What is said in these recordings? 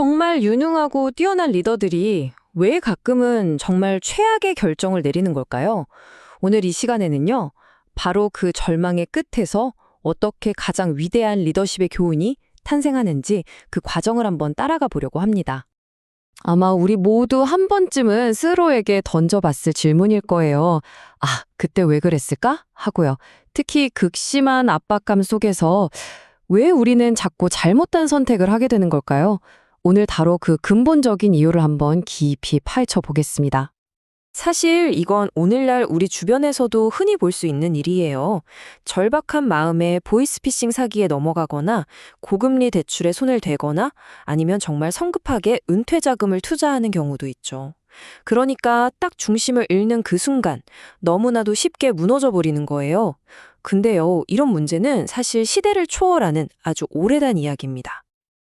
정말 유능하고 뛰어난 리더들이 왜 가끔은 정말 최악의 결정을 내리는 걸까요? 오늘 이 시간에는요, 바로 그 절망의 끝에서 어떻게 가장 위대한 리더십의 교훈이 탄생하는지 그 과정을 한번 따라가 보려고 합니다. 아마 우리 모두 한 번쯤은 스스로에게 던져봤을 질문일 거예요. 아, 그때 왜 그랬을까? 하고요. 특히 극심한 압박감 속에서 왜 우리는 자꾸 잘못된 선택을 하게 되는 걸까요? 오늘 바로 그 근본적인 이유를 한번 깊이 파헤쳐 보겠습니다. 사실 이건 오늘날 우리 주변에서도 흔히 볼 수 있는 일이에요. 절박한 마음에 보이스피싱 사기에 넘어가거나 고금리 대출에 손을 대거나 아니면 정말 성급하게 은퇴 자금을 투자하는 경우도 있죠. 그러니까 딱 중심을 잃는 그 순간 너무나도 쉽게 무너져 버리는 거예요. 근데요, 이런 문제는 사실 시대를 초월하는 아주 오래된 이야기입니다.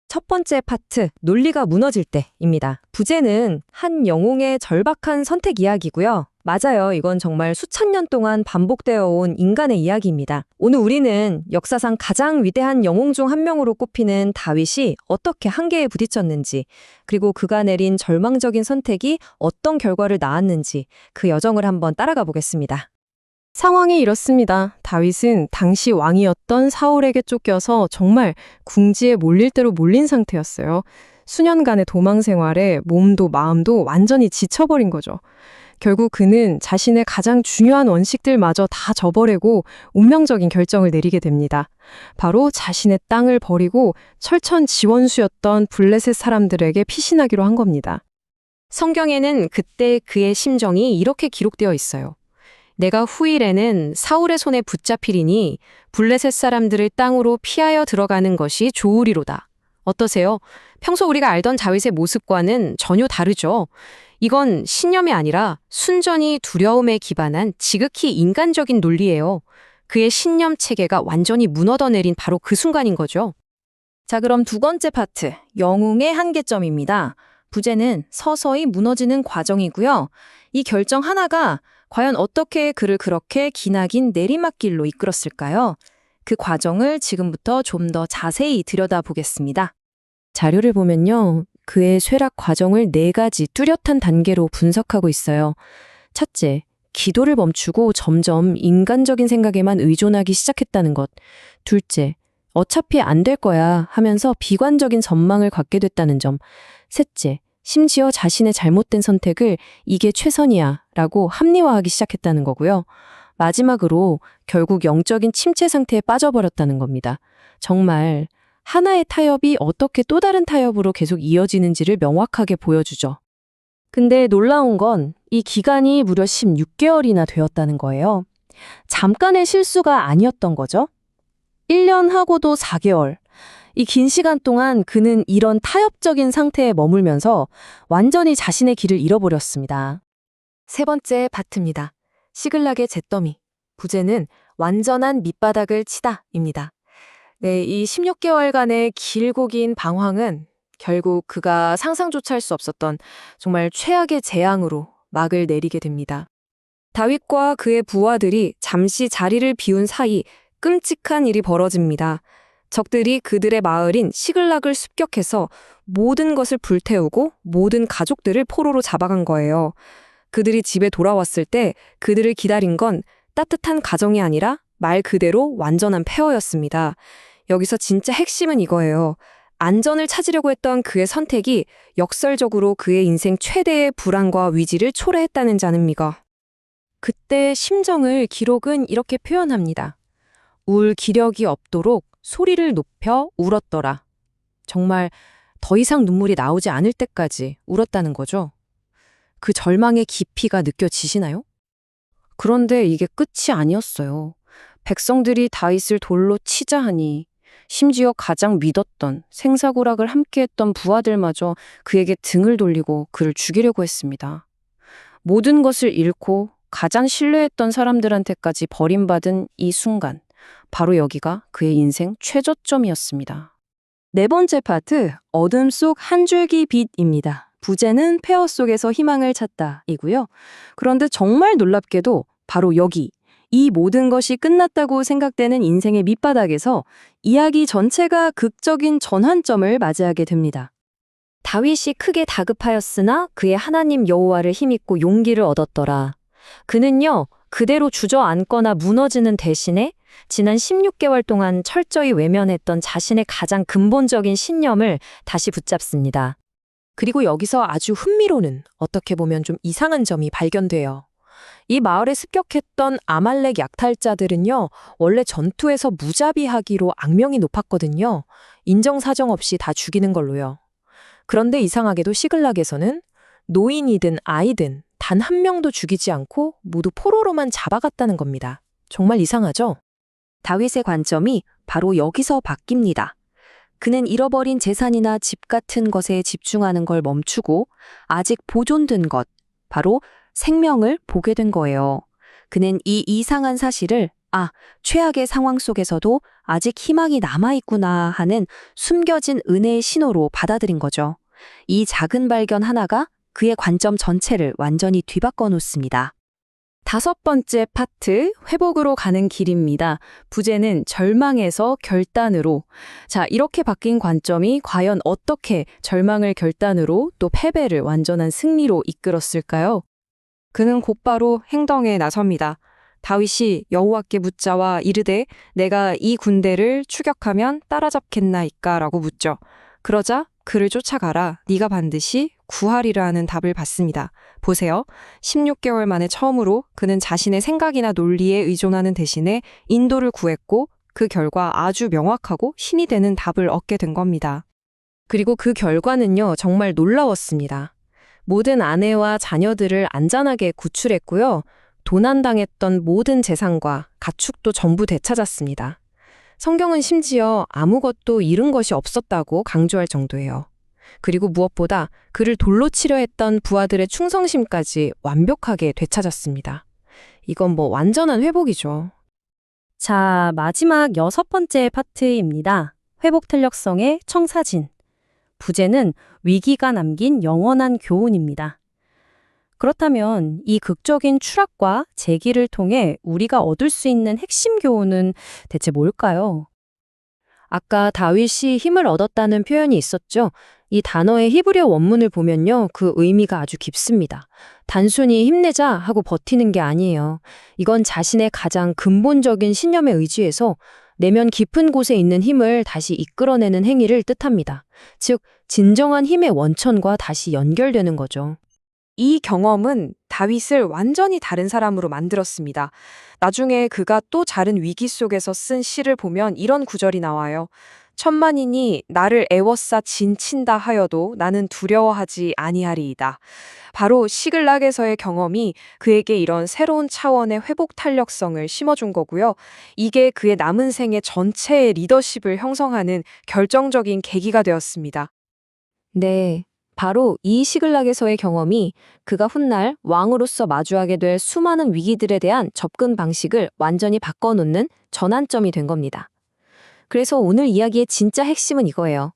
첫 번째 파트, 논리가 무너질 때입니다. 부제는 한 영웅의 절박한 선택 이야기고요. 맞아요. 이건 정말 수천 년 동안 반복되어 온 인간의 이야기입니다. 오늘 우리는 역사상 가장 위대한 영웅 중 한 명으로 꼽히는 다윗이 어떻게 한계에 부딪혔는지, 그리고 그가 내린 절망적인 선택이 어떤 결과를 낳았는지 그 여정을 한번 따라가 보겠습니다. 상황이 이렇습니다. 다윗은 당시 왕이었던 사울에게 쫓겨서 정말 궁지에 몰릴 대로 몰린 상태였어요. 수년간의 도망 생활에 몸도 마음도 완전히 지쳐버린 거죠. 결국 그는 자신의 가장 중요한 원칙들마저 다 저버리고 운명적인 결정을 내리게 됩니다. 바로 자신의 땅을 버리고 철천 지원수였던 블레셋 사람들에게 피신하기로 한 겁니다. 성경에는 그때 그의 심정이 이렇게 기록되어 있어요. 내가 후일에는 사울의 손에 붙잡히리니 블레셋 사람들을 땅으로 피하여 들어가는 것이 좋으리로다. 어떠세요? 평소 우리가 알던 다윗의 모습과는 전혀 다르죠. 이건 신념이 아니라 순전히 두려움에 기반한 지극히 인간적인 논리예요. 그의 신념 체계가 완전히 무너져 내린 바로 그 순간인 거죠. 자, 그럼 두 번째 파트, 영웅의 한계점입니다. 부제는 서서히 무너지는 과정이고요. 이 결정 하나가 과연 어떻게 그를 그렇게 기나긴 내리막길로 이끌었을까요? 그 과정을 지금부터 좀 더 자세히 들여다보겠습니다. 자료를 보면요, 그의 쇠락 과정을 4가지 뚜렷한 단계로 분석하고 있어요. 첫째, 기도를 멈추고 점점 인간적인 생각에만 의존하기 시작했다는 것. 둘째, 어차피 안 될 거야 하면서 비관적인 전망을 갖게 됐다는 점. 셋째, 심지어 자신의 잘못된 선택을 이게 최선이야 라고 합리화하기 시작했다는 거고요. 마지막으로 결국 영적인 침체 상태에 빠져버렸다는 겁니다. 정말 하나의 타협이 어떻게 또 다른 타협으로 계속 이어지는지를 명확하게 보여주죠. 근데 놀라운 건 이 기간이 무려 16개월이나 되었다는 거예요. 잠깐의 실수가 아니었던 거죠. 1년 하고도 4개월. 이 긴 시간 동안 그는 이런 타협적인 상태에 머물면서 완전히 자신의 길을 잃어버렸습니다. 세 번째 파트입니다. 시글락의 잿더미. 부제는 완전한 밑바닥을 치다입니다. 네, 이 16개월간의 길고 긴 방황은 결국 그가 상상조차 할 수 없었던 정말 최악의 재앙으로 막을 내리게 됩니다. 다윗과 그의 부하들이 잠시 자리를 비운 사이 끔찍한 일이 벌어집니다. 적들이 그들의 마을인 시글락을 습격해서 모든 것을 불태우고 모든 가족들을 포로로 잡아간 거예요. 그들이 집에 돌아왔을 때 그들을 기다린 건 따뜻한 가정이 아니라 말 그대로 완전한 폐허였습니다. 여기서 진짜 핵심은 이거예요. 안전을 찾으려고 했던 그의 선택이 역설적으로 그의 인생 최대의 불안과 위기를 초래했다는 자입니다. 그때 심정을 기록은 이렇게 표현합니다. 울 기력이 없도록 소리를 높여 울었더라. 정말 더 이상 눈물이 나오지 않을 때까지 울었다는 거죠. 그 절망의 깊이가 느껴지시나요? 그런데 이게 끝이 아니었어요. 백성들이 다윗을 돌로 치자 하니 심지어 가장 믿었던 생사고락을 함께했던 부하들마저 그에게 등을 돌리고 그를 죽이려고 했습니다. 모든 것을 잃고 가장 신뢰했던 사람들한테까지 버림받은 이 순간, 바로 여기가 그의 인생 최저점이었습니다. 네 번째 파트, 어둠 속 한 줄기 빛입니다. 부제는 폐허 속에서 희망을 찾다이고요. 그런데 정말 놀랍게도 바로 여기, 이 모든 것이 끝났다고 생각되는 인생의 밑바닥에서 이야기 전체가 극적인 전환점을 맞이하게 됩니다. 다윗이 크게 다급하였으나 그의 하나님 여호와를 힘입고 용기를 얻었더라. 그는요, 그대로 주저앉거나 무너지는 대신에 지난 16개월 동안 철저히 외면했던 자신의 가장 근본적인 신념을 다시 붙잡습니다. 그리고 여기서 아주 흥미로운, 어떻게 보면 좀 이상한 점이 발견돼요. 이 마을에 습격했던 아말렉 약탈자들은요, 원래 전투에서 무자비하기로 악명이 높았거든요. 인정사정 없이 다 죽이는 걸로요. 그런데 이상하게도 시글락에서는 노인이든 아이든 단 한 명도 죽이지 않고 모두 포로로만 잡아갔다는 겁니다. 정말 이상하죠? 다윗의 관점이 바로 여기서 바뀝니다. 그는 잃어버린 재산이나 집 같은 것에 집중하는 걸 멈추고 아직 보존된 것, 바로 생명을 보게 된 거예요. 그는 이 이상한 사실을 최악의 상황 속에서도 아직 희망이 남아있구나 하는 숨겨진 은혜의 신호로 받아들인 거죠. 이 작은 발견 하나가 그의 관점 전체를 완전히 뒤바꿔 놓습니다. 5번째 파트, 회복으로 가는 길입니다. 부제는 절망에서 결단으로. 자, 이렇게 바뀐 관점이 과연 어떻게 절망을 결단으로 또 패배를 완전한 승리로 이끌었을까요? 그는 곧바로 행동에 나섭니다. 다윗이 여호와께 묻자와 이르되 내가 이 군대를 추격하면 따라잡겠나이까라고 묻죠. 그러자 그를 쫓아가라. 네가 반드시 구하리라 하는 답을 받습니다. 보세요. 16개월 만에 처음으로 그는 자신의 생각이나 논리에 의존하는 대신에 인도를 구했고 그 결과 아주 명확하고 힘이 되는 답을 얻게 된 겁니다. 그리고 그 결과는요, 정말 놀라웠습니다. 모든 아내와 자녀들을 안전하게 구출했고요. 도난당했던 모든 재산과 가축도 전부 되찾았습니다. 성경은 심지어 아무것도 잃은 것이 없었다고 강조할 정도예요. 그리고 무엇보다 그를 돌로 치려 했던 부하들의 충성심까지 완벽하게 되찾았습니다. 이건 완전한 회복이죠. 자, 마지막 6번째 파트입니다. 회복 탄력성의 청사진. 부제는 위기가 남긴 영원한 교훈입니다. 그렇다면 이 극적인 추락과 재기를 통해 우리가 얻을 수 있는 핵심 교훈은 대체 뭘까요? 아까 다윗이 힘을 얻었다는 표현이 있었죠? 이 단어의 히브리어 원문을 보면요, 그 의미가 아주 깊습니다. 단순히 힘내자 하고 버티는 게 아니에요. 이건 자신의 가장 근본적인 신념에 의지해서 내면 깊은 곳에 있는 힘을 다시 이끌어내는 행위를 뜻합니다. 즉, 진정한 힘의 원천과 다시 연결되는 거죠. 이 경험은 다윗을 완전히 다른 사람으로 만들었습니다. 나중에 그가 또 다른 위기 속에서 쓴 시를 보면 이런 구절이 나와요. 천만인이 나를 애워싸 진친다 하여도 나는 두려워하지 아니하리이다. 바로 시글락에서의 경험이 그에게 이런 새로운 차원의 회복 탄력성을 심어준 거고요. 이게 그의 남은 생애 전체의 리더십을 형성하는 결정적인 계기가 되었습니다. 네, 바로 이 시글락에서의 경험이 그가 훗날 왕으로서 마주하게 될 수많은 위기들에 대한 접근 방식을 완전히 바꿔놓는 전환점이 된 겁니다. 그래서 오늘 이야기의 진짜 핵심은 이거예요.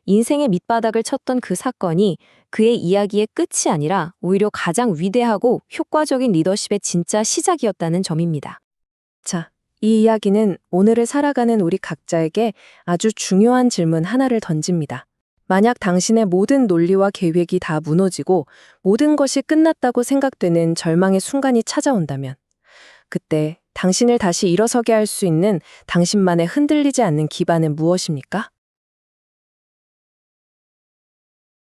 인생의 밑바닥을 쳤던 그 사건이 그의 이야기의 끝이 아니라 오히려 가장 위대하고 효과적인 리더십의 진짜 시작이었다는 점입니다. 자, 이 이야기는 오늘을 살아가는 우리 각자에게 아주 중요한 질문 하나를 던집니다. 만약 당신의 모든 논리와 계획이 다 무너지고 모든 것이 끝났다고 생각되는 절망의 순간이 찾아온다면, 그때 당신을 다시 일어서게 할 수 있는 당신만의 흔들리지 않는 기반은 무엇입니까?